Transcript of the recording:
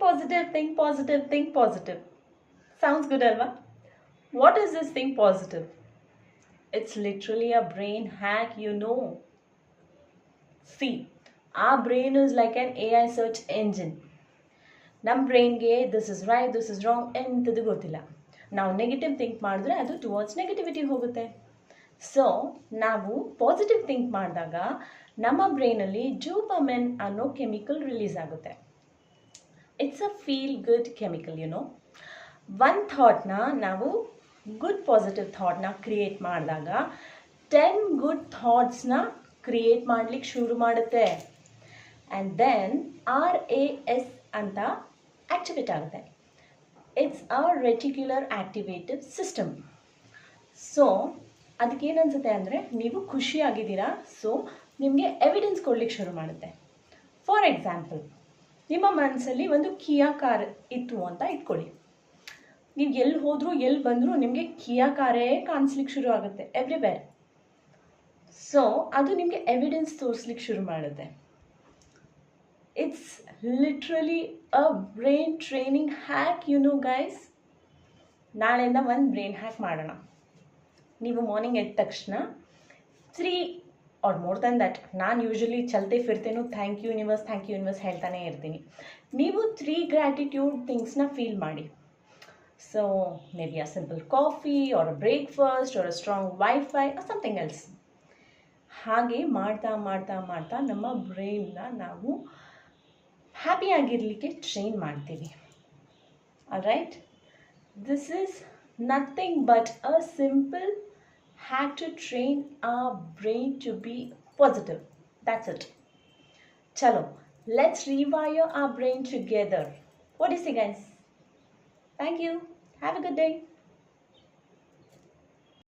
positive, think positive, think positive. Sounds good, Alva? What is this think positive? It's literally a brain hack, you know. See, our brain is like an AI search engine. ನಮ್ಮ ಬ್ರೈನ್ಗೆ this is right this is wrong ಎಂಥದ್ದು ಗೊತ್ತಿಲ್ಲ. ನಾವು negative think ಮಾಡಿದ್ರೆ ಅದು towards negativity ಹೋಗುತ್ತೆ. So ನಾವು positive think ಮಾಡಿದಾಗ ನಮ್ಮ ಬ್ರೈನಲ್ಲಿ ಡೋಪಮಿನ್ ಅನ್ನೋ ಕೆಮಿಕಲ್ ರಿಲೀಸ್ ಆಗುತ್ತೆ. It's a feel good chemical, you know. ಒಂದು ಥಾಟ್ನ ನಾವು ಗುಡ್ ಪಾಸಿಟಿವ್ ಥಾಟ್ನ ಕ್ರಿಯೇಟ್ ಮಾಡಿದಾಗ 10 ಗುಡ್ ಥಾಟ್ಸ್ನ ಕ್ರಿಯೇಟ್ ಮಾಡಲಿಕ್ಕೆ ಶುರು ಮಾಡುತ್ತೆ. ಆ್ಯಂಡ್ ದೆನ್ RAS ಅಂತ ಆಕ್ಟಿವೇಟ್ ಆಗುತ್ತೆ. It's a reticular activative system. So ಅದಕ್ಕೇನನ್ಸುತ್ತೆ ಅಂದರೆ ನೀವು ಖುಷಿಯಾಗಿದ್ದೀರಾ, ಸೊ ನಿಮಗೆ ಎವಿಡೆನ್ಸ್ ಕೊಡ್ಲಿಕ್ಕೆ ಶುರು ಮಾಡುತ್ತೆ. ಫಾರ್ ಎಕ್ಸಾಂಪಲ್, ನಿಮ್ಮ ಮನಸ್ಸಲ್ಲಿ ಒಂದು ಕಿಯಾ ಕಾರ್ ಇತ್ತು ಅಂತ ಇಟ್ಕೊಳ್ಳಿ. ನೀವು ಎಲ್ಲಿ ಹೋದರೂ ಎಲ್ಲಿ ಬಂದರೂ ನಿಮಗೆ ಕಿಯಾ ಕಾರೇ ಕಾಣಿಸ್ಲಿಕ್ಕೆ ಶುರು ಆಗುತ್ತೆ ಎವ್ರಿವೇರ್. ಸೊ ಅದು ನಿಮಗೆ ಎವಿಡೆನ್ಸ್ ತೋರಿಸ್ಲಿಕ್ಕೆ ಶುರು ಮಾಡುತ್ತೆ. It's literally a brain training hack, you know guys. ನಾಳೆಯಿಂದ ಒಂದು ಬ್ರೈನ್ ಹ್ಯಾಕ್ ಮಾಡೋಣ. ನೀವು ಮಾರ್ನಿಂಗ್ ಎದ್ದ ತಕ್ಷಣ 3 ಆರ್ ಮೋರ್ ದ್ಯಾನ್ ದ್ಯಾಟ್, ನಾನು ಯೂಶ್ವಲಿ ಚಲ್ತೆ ಫಿರ್ತೇನೋ ಥ್ಯಾಂಕ್ ಯು ಯೂನಿವರ್ಸ್ ಹೇಳ್ತಾನೆ ಇರ್ತೀನಿ. ನೀವು 3 ಗ್ರ್ಯಾಟಿಟ್ಯೂಡ್ ಥಿಂಗ್ಸ್ನ ಫೀಲ್ ಮಾಡಿ. So maybe a simple coffee or a breakfast or a strong wifi or something else. ಹಾಗೆ ಮಾಡ್ತಾ ಮಾಡ್ತಾ ಮಾಡ್ತಾ ನಮ್ಮ ಬ್ರೈನ್ನ ನಾವು ಹ್ಯಾಪಿಯಾಗಿರಲಿಕ್ಕೆ ಟ್ರೈನ್ ಮಾಡ್ತೀವಿ. Alright, this is nothing but a simple hack to train our brain to be positive. That's it. Chalo, let's rewire our brain together. What do you say, guys? Thank you. Have a good day.